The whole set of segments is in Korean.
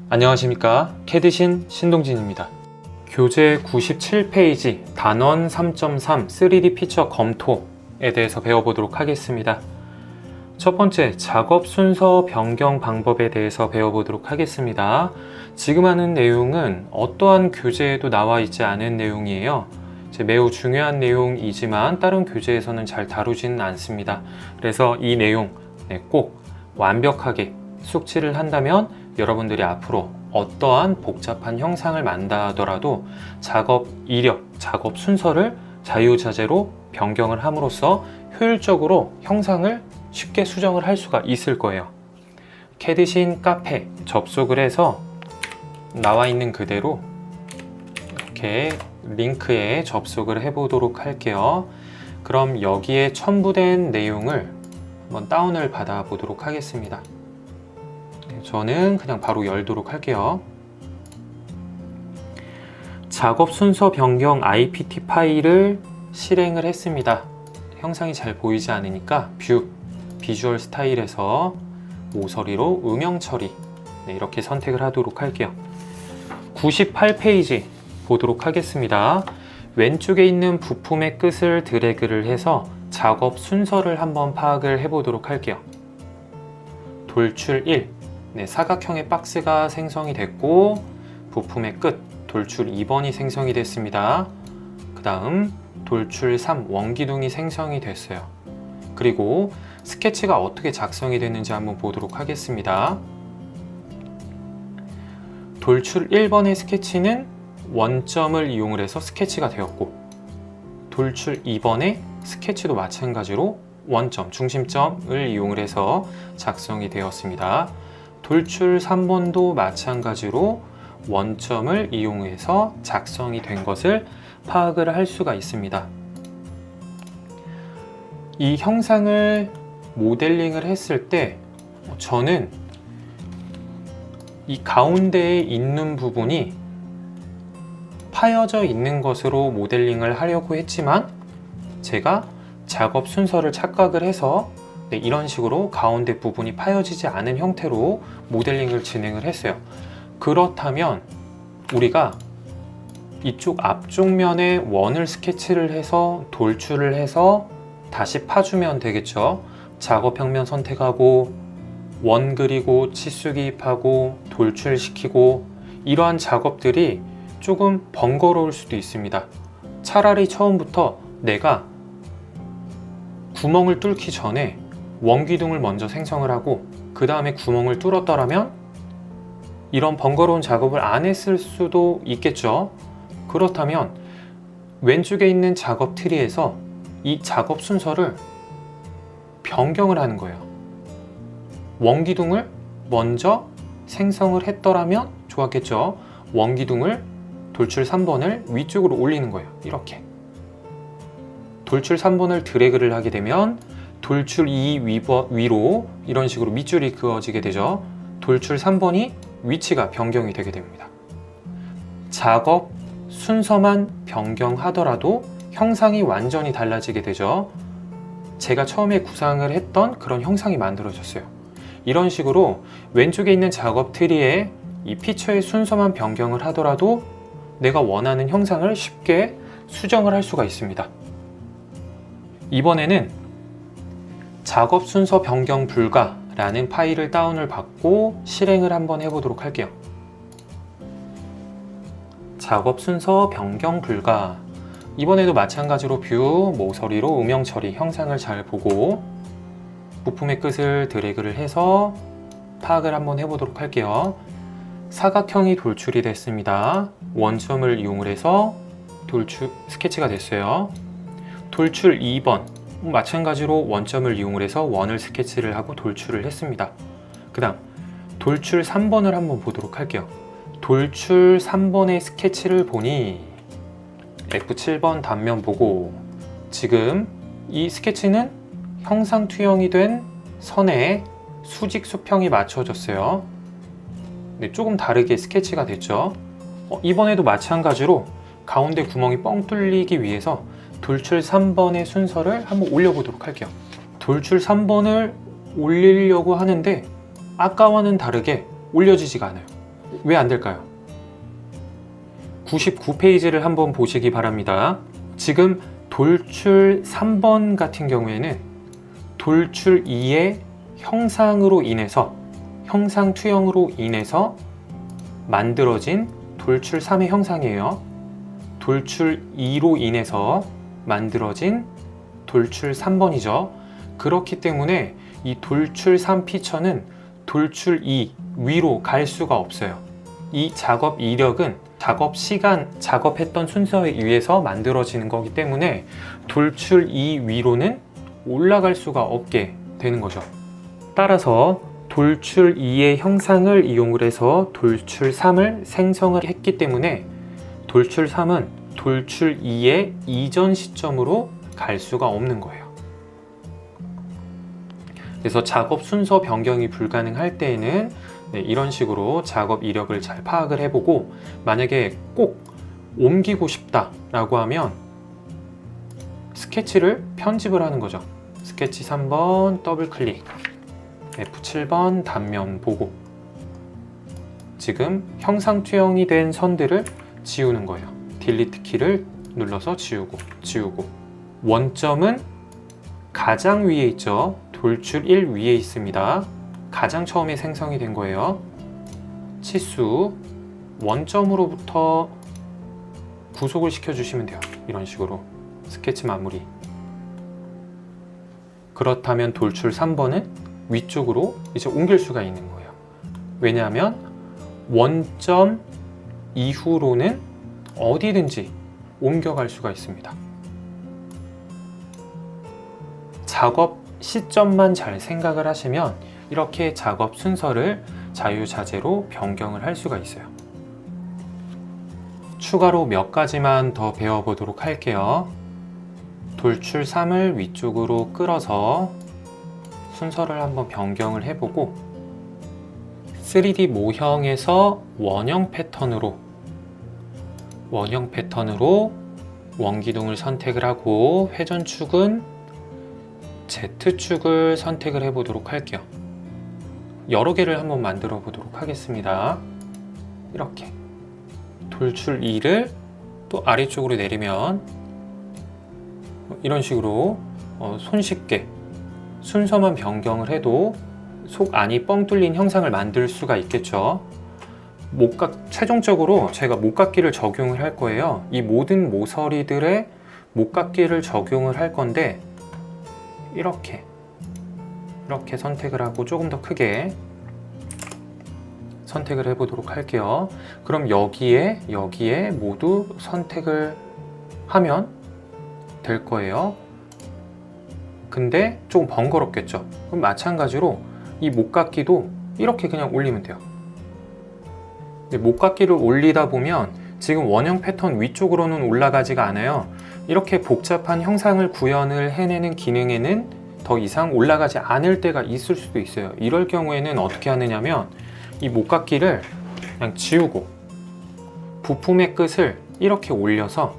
안녕하십니까. 캐드신 신동진입니다. 교재 97페이지 단원 3.3 3D 피처 검토에 대해서 배워보도록 하겠습니다. 첫 번째, 작업 순서 변경 방법에 대해서 배워보도록 하겠습니다. 지금 하는 내용은 어떠한 교재에도 나와 있지 않은 내용이에요. 매우 중요한 내용이지만 다른 교재에서는 잘 다루지는 않습니다. 그래서 이 내용 꼭 완벽하게 숙지를 한다면 여러분들이 앞으로 어떠한 복잡한 형상을 만들더라도 작업 이력, 작업 순서를 자유자재로 변경을 함으로써 효율적으로 형상을 쉽게 수정을 할 수가 있을 거예요. 캐드신 카페 접속을 해서 나와 있는 그대로 이렇게 링크에 접속을 해 보도록 할게요. 그럼 여기에 첨부된 내용을 한번 다운을 받아 보도록 하겠습니다. 저는 그냥 바로 열도록 할게요. 작업 순서 변경 IPT 파일을 실행을 했습니다. 형상이 잘 보이지 않으니까 뷰, 비주얼 스타일에서 모서리로 음영 처리 이렇게 선택을 하도록 할게요. 98페이지 보도록 하겠습니다. 왼쪽에 있는 부품의 끝을 드래그를 해서 작업 순서를 한번 파악을 해 보도록 할게요. 돌출 1, 사각형의 박스가 생성이 됐고 부품의 끝 돌출 2번이 생성이 됐습니다. 그 다음 돌출 3 원기둥이 생성이 됐어요. 그리고 스케치가 어떻게 작성이 됐는지 한번 보도록 하겠습니다. 돌출 1번의 스케치는 원점을 이용을 해서 스케치가 되었고, 돌출 2번의 스케치도 마찬가지로 원점, 중심점을 이용을 해서 작성이 되었습니다. 돌출 3번도 마찬가지로 원점을 이용해서 작성이 된 것을 파악을 할 수가 있습니다. 이 형상을 모델링을 했을 때 저는 이 가운데에 있는 부분이 파여져 있는 것으로 모델링을 하려고 했지만 제가 작업 순서를 착각을 해서 이런 식으로 가운데 부분이 파여지지 않은 형태로 모델링을 진행을 했어요. 그렇다면 우리가 이쪽 앞쪽 면에 원을 스케치를 해서 돌출을 해서 다시 파주면 되겠죠. 작업 평면 선택하고 원 그리고 치수 기입하고 돌출시키고 이러한 작업들이 조금 번거로울 수도 있습니다. 차라리 처음부터 내가 구멍을 뚫기 전에 원기둥을 먼저 생성을 하고 그 다음에 구멍을 뚫었더라면 이런 번거로운 작업을 안 했을 수도 있겠죠. 그렇다면 왼쪽에 있는 작업 트리에서 이 작업 순서를 변경을 하는 거예요. 원기둥을 먼저 생성을 했더라면 좋았겠죠. 원기둥을 돌출 3번을 위쪽으로 올리는 거예요. 이렇게 돌출 3번을 드래그를 하게 되면 돌출 2 위로 이런 식으로 밑줄이 그어지게 되죠. 돌출 3번이 위치가 변경이 되게 됩니다. 작업 순서만 변경하더라도 형상이 완전히 달라지게 되죠. 제가 처음에 구상을 했던 그런 형상이 만들어졌어요. 이런 식으로 왼쪽에 있는 작업 트리에 이 피처의 순서만 변경을 하더라도 내가 원하는 형상을 쉽게 수정을 할 수가 있습니다. 이번에는 작업 순서 변경 불가라는 파일을 다운을 받고 실행을 한번 해보도록 할게요. 작업 순서 변경 불가. 이번에도 마찬가지로 뷰, 모서리로 음영 처리, 형상을 잘 보고 부품의 끝을 드래그를 해서 파악을 한번 해보도록 할게요. 사각형이 돌출이 됐습니다. 원점을 이용을 해서 스케치가 됐어요. 돌출 2번 마찬가지로 원점을 이용을 해서 원을 스케치를 하고 돌출을 했습니다. 그 다음 돌출 3번을 한번 보도록 할게요. 돌출 3번의 스케치를 보니 F7번 단면 보고 지금 이 스케치는 형상 투영이 된 선에 수직 수평이 맞춰졌어요. 조금 다르게 스케치가 됐죠. 이번에도 마찬가지로 가운데 구멍이 뻥 뚫리기 위해서 돌출 3번의 순서를 한번 올려보도록 할게요. 돌출 3번을 올리려고 하는데 아까와는 다르게 올려지지가 않아요. 왜 안 될까요? 99페이지를 한번 보시기 바랍니다. 지금 돌출 3번 같은 경우에는 돌출 2의 형상으로 인해서, 형상 투영으로 인해서 만들어진 돌출 3의 형상이에요. 돌출 2로 인해서 만들어진 돌출 3번이죠. 그렇기 때문에 이 돌출 3 피처는 돌출 2 위로 갈 수가 없어요. 이 작업 이력은 작업 시간, 작업했던 순서에 의해서 만들어지는 거기 때문에 돌출 2 위로는 올라갈 수가 없게 되는 거죠. 따라서 돌출 2의 형상을 이용을 해서 돌출 3을 생성을 했기 때문에 돌출 3은 돌출 2의 이전 시점으로 갈 수가 없는 거예요. 그래서 작업 순서 변경이 불가능할 때에는 이런 식으로 작업 이력을 잘 파악을 해보고, 만약에 꼭 옮기고 싶다라고 하면 스케치를 편집을 하는 거죠. 스케치 3번 더블 클릭, F7번 단면 보고, 지금 형상 투영이 된 선들을 지우는 거예요. 딜리트 키를 눌러서 지우고. 원점은 가장 위에 있죠. 돌출 1 위에 있습니다. 가장 처음에 생성이 된 거예요. 치수 원점으로부터 구속을 시켜주시면 돼요. 이런 식으로 스케치 마무리. 그렇다면 돌출 3번은 위쪽으로 이제 옮길 수가 있는 거예요. 왜냐하면 원점 이후로는 어디든지 옮겨갈 수가 있습니다. 작업 시점만 잘 생각을 하시면 이렇게 작업 순서를 자유자재로 변경을 할 수가 있어요. 추가로 몇 가지만 더 배워보도록 할게요. 돌출 3을 위쪽으로 끌어서 순서를 한번 변경을 해보고, 3D 모형에서 원형 패턴으로 원기둥을 선택을 하고, 회전축은 Z축을 선택을 해보도록 할게요. 여러 개를 한번 만들어 보도록 하겠습니다. 이렇게 돌출 2를 또 아래쪽으로 내리면 이런 식으로 손쉽게 순서만 변경을 해도 속 안이 뻥 뚫린 형상을 만들 수가 있겠죠. 최종적으로 제가 목깎이를 적용을 할 거예요. 이 모든 모서리들의 목깎이를 적용을 할 건데, 이렇게 선택을 하고 조금 더 크게 선택을 해보도록 할게요. 그럼 여기에 모두 선택을 하면 될 거예요. 근데 조금 번거롭겠죠. 그럼 마찬가지로 이 목깎이도 이렇게 그냥 올리면 돼요. 목깎이를 올리다 보면 지금 원형 패턴 위쪽으로는 올라가지가 않아요. 이렇게 복잡한 형상을 구현을 해내는 기능에는 더 이상 올라가지 않을 때가 있을 수도 있어요. 이럴 경우에는 어떻게 하느냐면 이 목깎이를 그냥 지우고 부품의 끝을 이렇게 올려서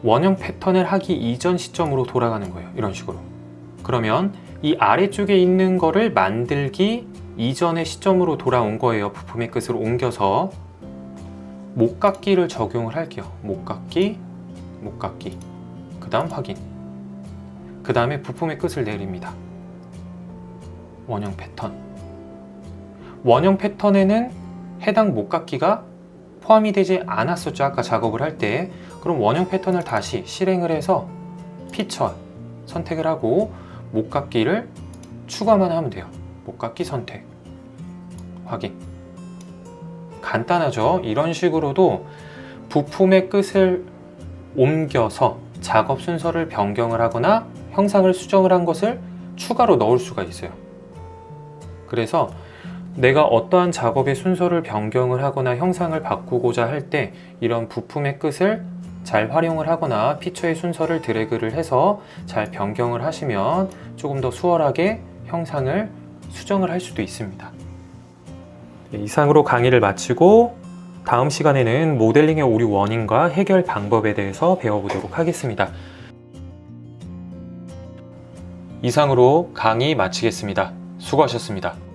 원형 패턴을 하기 이전 시점으로 돌아가는 거예요. 이런 식으로. 그러면 이 아래쪽에 있는 거를 만들기 이전의 시점으로 돌아온 거예요. 부품의 끝을 옮겨서 목깎이를 적용을 할게요. 목깎이, 그 다음 확인, 그 다음에 부품의 끝을 내립니다. 원형 패턴에는 해당 목깎이가 포함이 되지 않았었죠. 아까 작업을 할 때. 그럼 원형 패턴을 다시 실행을 해서 피처 선택을 하고 목깎이를 추가만 하면 돼요. 목깎이 선택, 확인. 간단하죠? 이런 식으로도 부품의 끝을 옮겨서 작업 순서를 변경을 하거나 형상을 수정을 한 것을 추가로 넣을 수가 있어요. 그래서 내가 어떠한 작업의 순서를 변경을 하거나 형상을 바꾸고자 할 때 이런 부품의 끝을 잘 활용을 하거나 피처의 순서를 드래그를 해서 잘 변경을 하시면 조금 더 수월하게 형상을 수정을 할 수도 있습니다. 이상으로 강의를 마치고 다음 시간에는 모델링의 오류 원인과 해결 방법에 대해서 배워보도록 하겠습니다. 이상으로 강의 마치겠습니다. 수고하셨습니다.